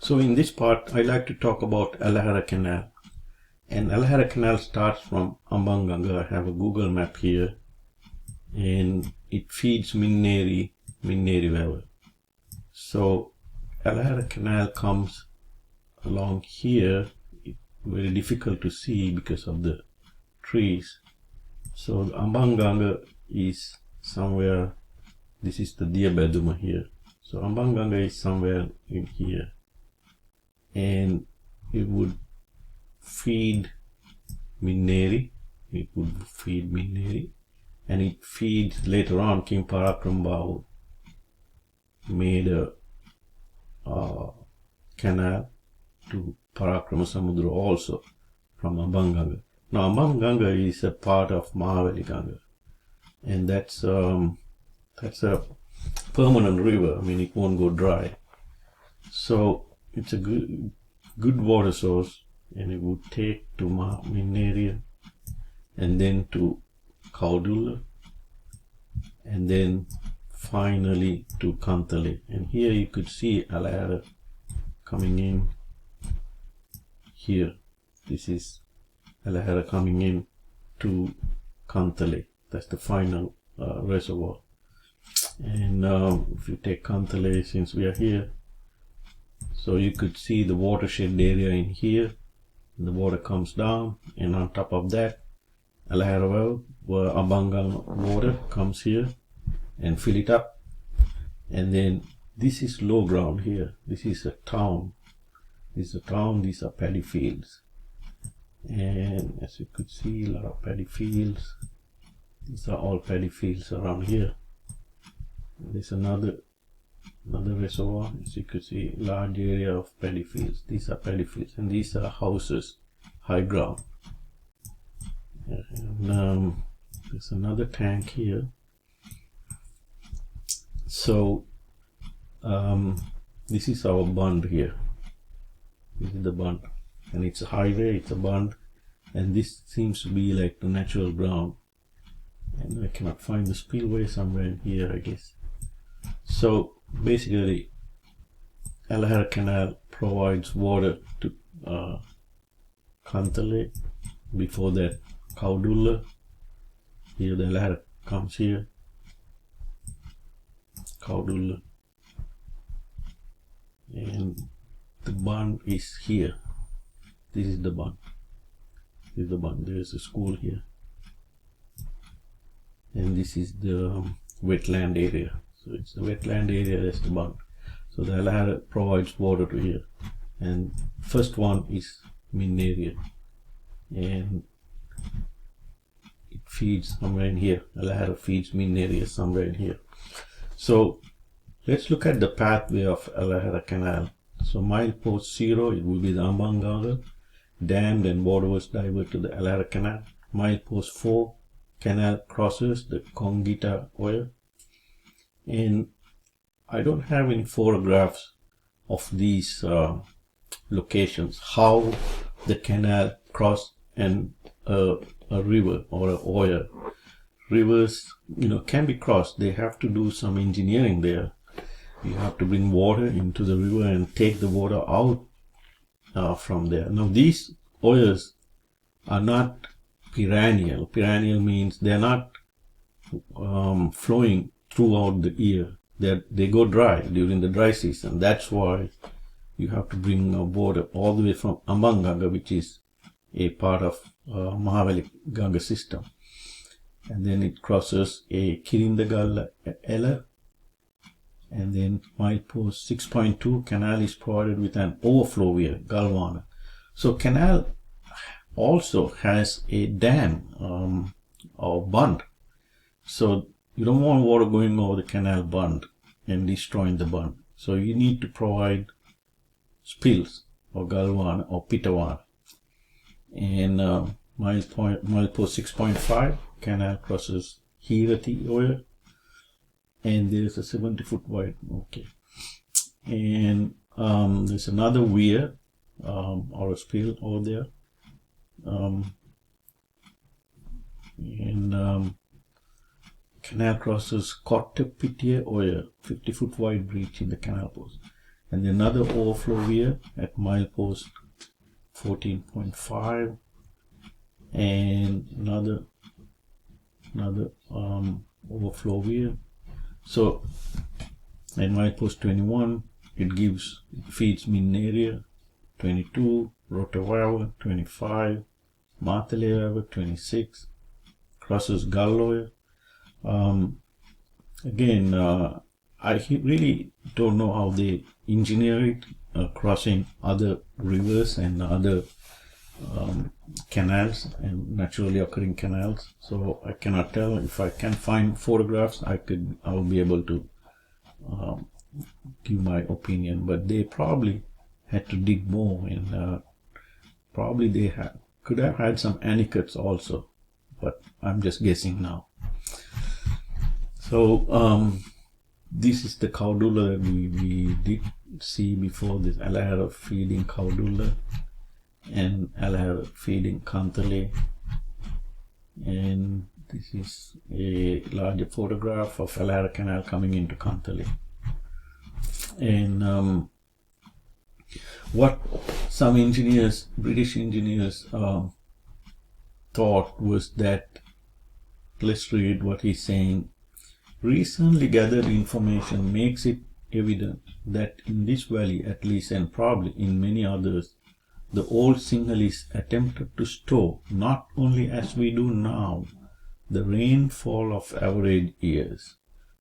So in this part, I like to talk about ELAHERA Canal. And ELAHERA Canal starts from AMBAN Ganga. I have a Google map here. And it feeds MINNERI WEWA. So ELAHERA Canal comes along here. It's very difficult to see because of the trees. So AMBAN Ganga is somewhere. This is the Diabeduma here. So AMBAN Ganga is somewhere in here. And it would feed MINNERI. It would feed MINNERI. And it feeds later on. King Parakrambau made a canal to Parakramasamudra also from AMBAN Ganga. Now AMBAN Ganga is a part of Mahaveli Ganga, and that's a permanent river. I mean, it won't go dry. So it's a good water source, and it would take to MINNERI and then to KAUDULLA and then finally to KANTHALI. And here you could see ELAHERA coming in here. This is ELAHERA coming in to KANTHALI. That's the final reservoir. And if you take KANTHALI, since we are here, so you could see the watershed area in here. The water comes down, and on top of that, ELAHERA well, where AMBAN Ganga water comes here and fill it up. And then this is low ground here. This is a town. This is a town. These are paddy fields. And as you could see, a lot of paddy fields. These are all paddy fields around here. There's another reservoir. As you could see, large area of paddy fields. These are paddy fields, and these are houses, high ground. And there's another tank here. So this is our bund here. This is the bund, and it's a highway. It's a bund, and this seems to be like the natural ground. And I cannot find the spillway, somewhere in here, I guess. So basically, ELAHERA Canal provides water to KANTHALI. Before that, KAUDULLA. Here the ELAHERA comes here. KAUDULLA. And the bund is here. This is the bund. This is the bund. There is a school here. And this is the wetland area. So it's the wetland area, that's the bund. So the ELAHERA provides water to here. And first one is MINNERI. And it feeds somewhere in here. ELAHERA feeds MINNERI somewhere in here. So let's look at the pathway of ELAHERA Canal. So milepost 0, it will be the AMBAN Ganga, dammed and waterways divert to the ELAHERA Canal. Milepost 4, canal crosses the Kongita Oya. And I don't have any photographs of these locations, how the canal cross and a river or a oya. Rivers, can be crossed. They have to do some engineering there. You have to bring water into the river and take the water out from there. Now these oyas are not perennial. Perennial means they're not flowing throughout the year. They go dry during the dry season. That's why you have to bring water all the way from AMBAN Ganga, which is a part of Mahaveli Ganga system. And then it crosses a Kirindagalla Ella. And then milepost 6.2, canal is provided with an overflow weir, Galvana. So canal also has a dam or bund. So you don't want water going over the canal bund and destroying the bund. So you need to provide spills or Galvana or Pitavana. And milepost 6.5, canal crosses Hirati Oya. And there's a 70-foot wide, okay. And there's another weir or a spill over there. Canal crosses Kottepitiya Oya, 50-foot wide breach in the canal post. and another overflow weir at milepost 14.5, and another overflow weir. So at milepost 21, it feeds MINNERI 22, ROTAVAVA 25, MAHASEN 26, crosses Galloy. Again, I really don't know how they engineer it, crossing other rivers and other canals and naturally occurring canals. So I cannot tell. If I can find photographs, I will be able to give my opinion. But they probably had to dig more, and probably they could have had some anicuts also. But I'm just guessing now. So this is the KAUDULLA that we did see before, this ELAHERA feeding KAUDULLA and ELAHERA feeding KANTHALI. And this is a larger photograph of ELAHERA canal coming into KANTHALI. And what some engineers, British engineers, thought was that, let's read what he's saying. Recently gathered information makes it evident that in this valley at least, and probably in many others, the old Sinhalese attempted to store, not only as we do now, the rainfall of average years,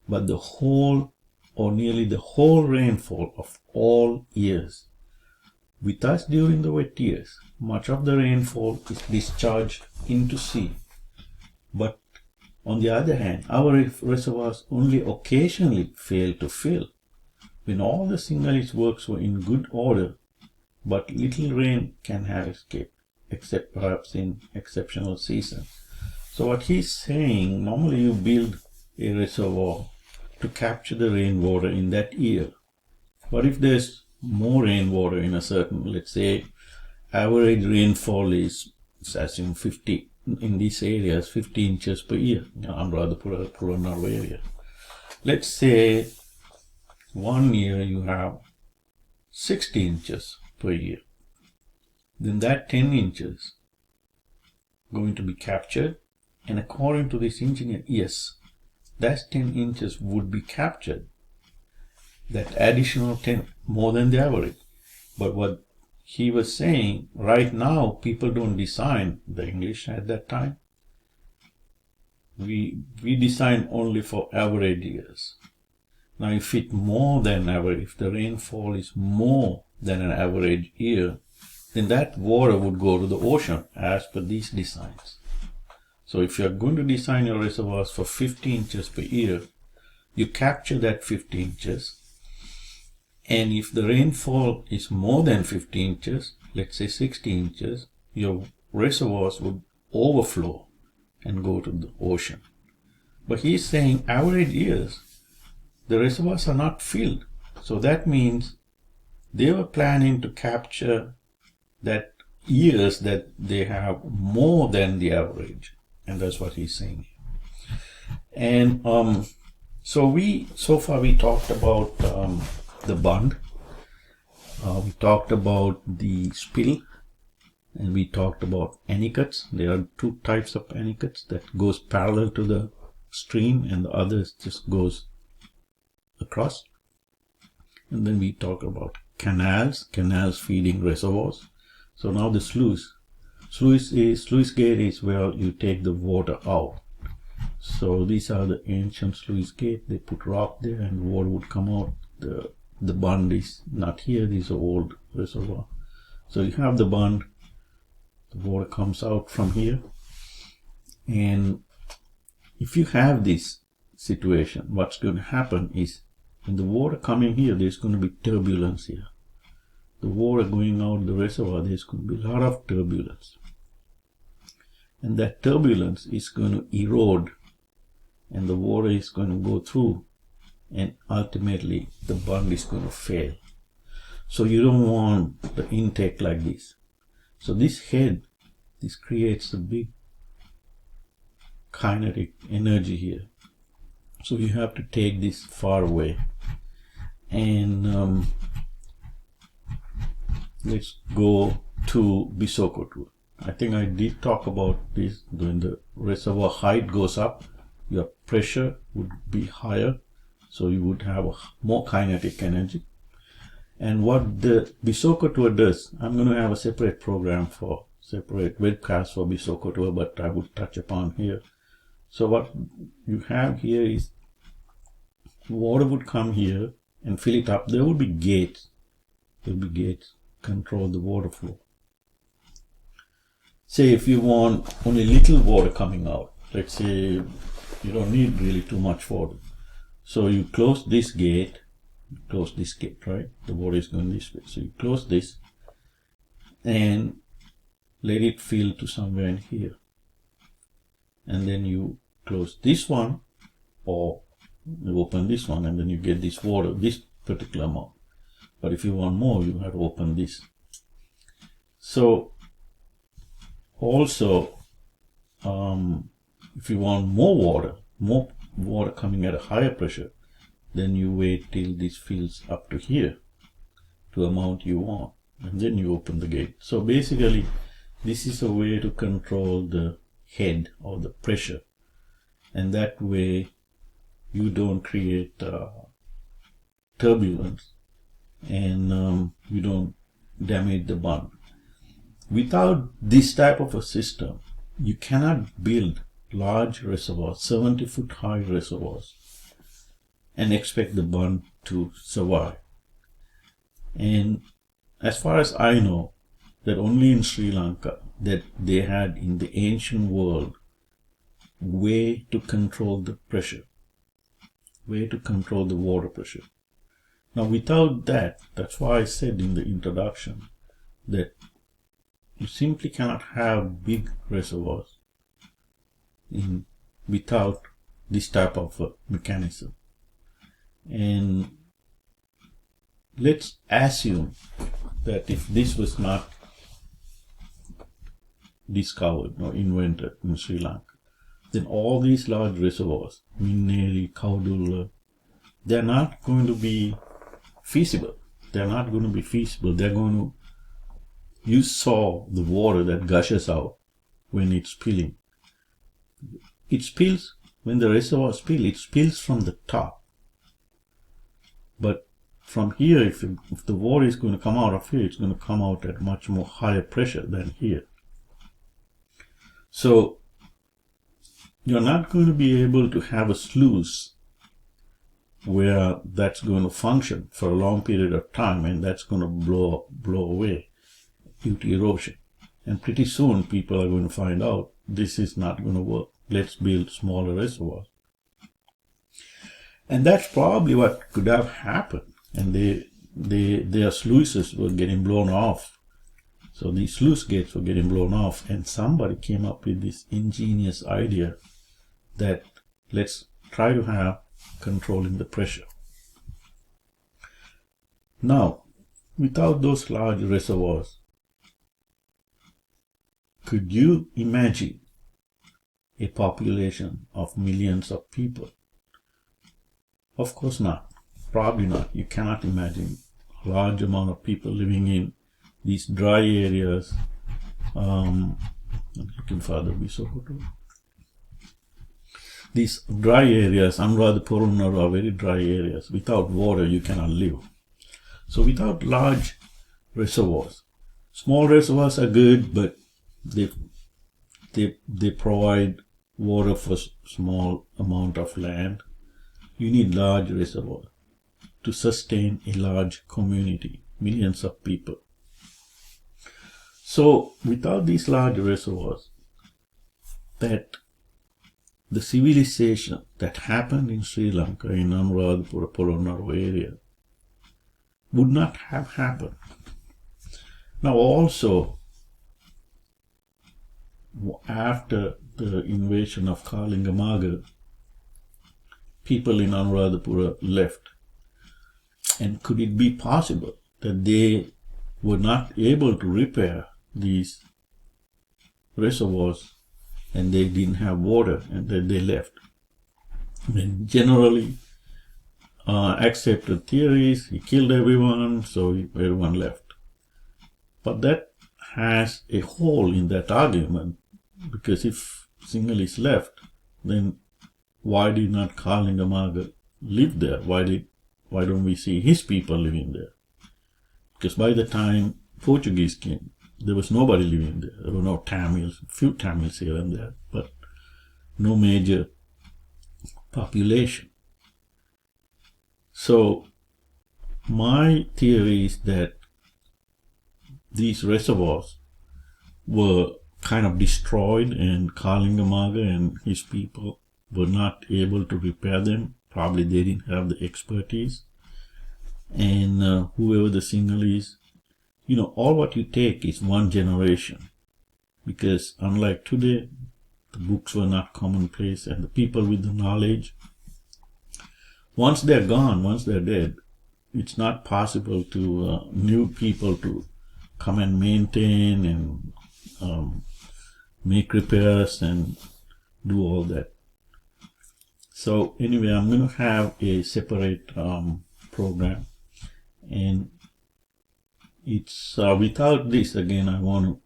but the whole or nearly the whole rainfall of all years. With us during the wet years, much of the rainfall is discharged into sea, but on the other hand, our reservoirs only occasionally fail to fill. When all the Sinhalese works were in good order, but little rain can have escaped, except perhaps in exceptional seasons. So what he's saying, normally you build a reservoir to capture the rainwater in that year. But if there's more rainwater in a certain, let's say, average rainfall is, let's assume 50, in these areas 50 inches per year, Anuradhapura area. Let's say 1 year you have 60 inches per year. Then that 10 inches going to be captured, and according to this engineer, yes, that 10 inches would be captured. That additional 10 more than the average. But what he was saying, right now people don't design the English at that time. We design only for average years. Now if it more than average, if the rainfall is more than an average year, then that water would go to the ocean as per these designs. So if you are going to design your reservoirs for 50 inches per year, you capture that 50 inches. And if the rainfall is more than 50 inches, let's say 60 inches, your reservoirs would overflow and go to the ocean. But he's saying average years, the reservoirs are not filled. So that means they were planning to capture that years that they have more than the average. And that's what he's saying. And so far we talked about the bund, we talked about the spill, and we talked about anicuts. There are two types of anicuts that goes parallel to the stream, and the others just goes across. And then we talk about canals feeding reservoirs. So now the sluice gate is where you take the water out. So these are the ancient sluice gate. They put rock there and water would come out. The bund is not here. These are old reservoir. So you have the bund. The water comes out from here. And if you have this situation, what's going to happen is when the water coming here, there's going to be turbulence here. The water going out the reservoir, there's going to be a lot of turbulence. And that turbulence is going to erode, and the water is going to go through, and ultimately the bund is going to fail. So you don't want the intake like this. So this head, this creates a big kinetic energy here. So you have to take this far away. And let's go to Bisoko tour. I think I did talk about this. When the reservoir height goes up, your pressure would be higher, so you would have more kinetic energy. And what the Bisoko tour does, I'm going to have a separate program for separate webcast for Bisoko tour, but I would touch upon here. So what you have here is water would come here and fill it up. There would be gates. There will be gates control the water flow. Say if you want only little water coming out, let's say you don't need really too much water. So you close this gate, right? The water is going this way. So you close this and let it fill to somewhere in here. And then you close this one, or you open this one, and then you get this water, this particular amount. But if you want more, you have to open this. So also, if you want more water coming at a higher pressure, then you wait till this fills up to here, to the amount you want, and then you open the gate. So basically, this is a way to control the head or the pressure, and that way you don't create turbulence, and you don't damage the bund. Without this type of a system, you cannot build large reservoirs, 70-foot high reservoirs, and expect the bund to survive. And as far as I know, that only in Sri Lanka that they had in the ancient world way to control the pressure, way to control the water pressure. Now without that, that's why I said in the introduction that you simply cannot have big reservoirs without this type of mechanism. And let's assume that if this was not discovered or invented in Sri Lanka, then all these large reservoirs, MINNERI, KAUDULLA, they're not going to be feasible. They're not going to be feasible. They're going to, you saw the water that gushes out when it's spilling. It spills, when the reservoir spills, it spills from the top. But from here, if the water is going to come out of here, it's going to come out at much more higher pressure than here. So you're not going to be able to have a sluice where that's going to function for a long period of time, and that's going to blow away due to erosion. And pretty soon people are going to find out this is not going to work. Let's build smaller reservoirs. And that's probably what could have happened. And their sluices were getting blown off. So these sluice gates were getting blown off, and somebody came up with this ingenious idea that let's try to have controlling the pressure. Now, without those large reservoirs, could you imagine a population of millions of people? Of course not. Probably not. You cannot imagine a large amount of people living in these dry areas. I'm looking for the Bisoko. These dry areas, Anuradhapura are very dry areas. Without water, you cannot live. So without large reservoirs, small reservoirs are good, but they provide water for small amount of land. You need large reservoirs to sustain a large community, millions of people. So without these large reservoirs, that the civilization that happened in Sri Lanka, in Anuradhapura, Polonnaruwa area, would not have happened. Now also, after the invasion of Kalinga, people in Anuradhapura left. And could it be possible that they were not able to repair these reservoirs and they didn't have water and that they left? And generally accepted theories, he killed everyone, so everyone left. But that has a hole in that argument, because if Sinhala is left, then why did not Kalingamaga live there? Why don't we see his people living there? Because by the time Portuguese came, there was nobody living there. There were no Tamils, few Tamils here and there, but no major population. So my theory is that these reservoirs were kind of destroyed, and Kalingamaga and his people were not able to repair them. Probably they didn't have the expertise. And whoever the Sinhalese, all what you take is one generation. Because unlike today, the books were not commonplace, and the people with the knowledge, once they're gone, once they're dead, it's not possible to new people to come and maintain and make repairs and do all that. So anyway, I'm going to have a separate program, and it's without this, again I want to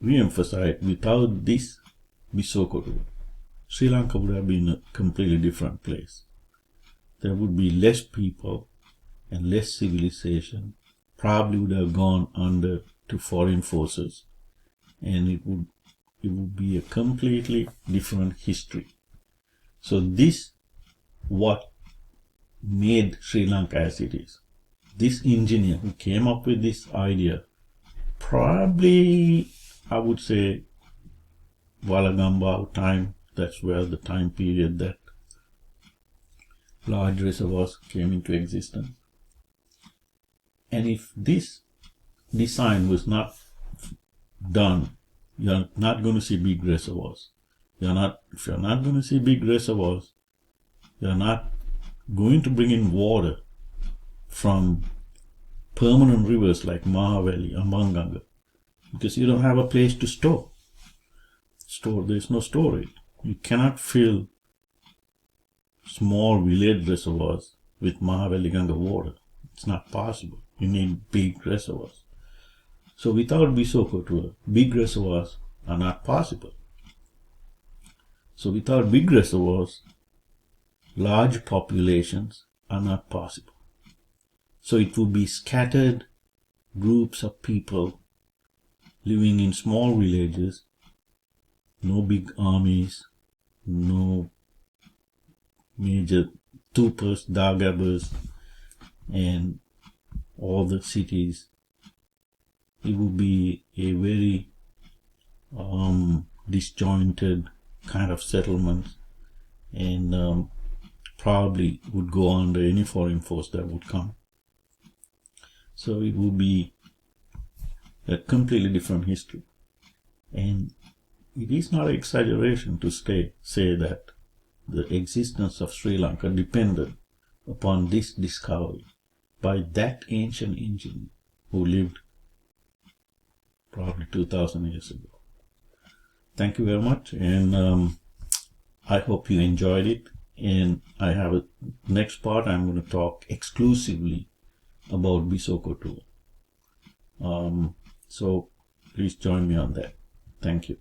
re-emphasize, without this Bisokotu, Sri Lanka would have been a completely different place. There would be less people and less civilization, probably would have gone under to foreign forces, and it would be a completely different history. So this what made Sri Lanka as it is. This engineer who came up with this idea, probably I would say Walagamba time, that's where the time period that large reservoirs came into existence. And if this design was not done, you're not going to see big reservoirs. If you're not going to see big reservoirs, you're not going to bring in water from permanent rivers like Mahaveli, Ambanganga, because you don't have a place to store. There's no storage. You cannot fill small village reservoirs with Mahaveli Ganga water. It's not possible. You need big reservoirs. So without Bisokotu, big reservoirs are not possible. So without big reservoirs, large populations are not possible. So it would be scattered groups of people living in small villages, no big armies, no major Tupas, Dagabas, and all the cities. It would be a very disjointed kind of settlement, and probably would go under any foreign force that would come. So it would be a completely different history. And it is not an exaggeration to say that the existence of Sri Lanka depended upon this discovery by that ancient engineer who lived probably 2,000 years ago. Thank you very much, and I hope you enjoyed it. And I have a next part. I'm going to talk exclusively about Bisokotu. So please join me on that. Thank you.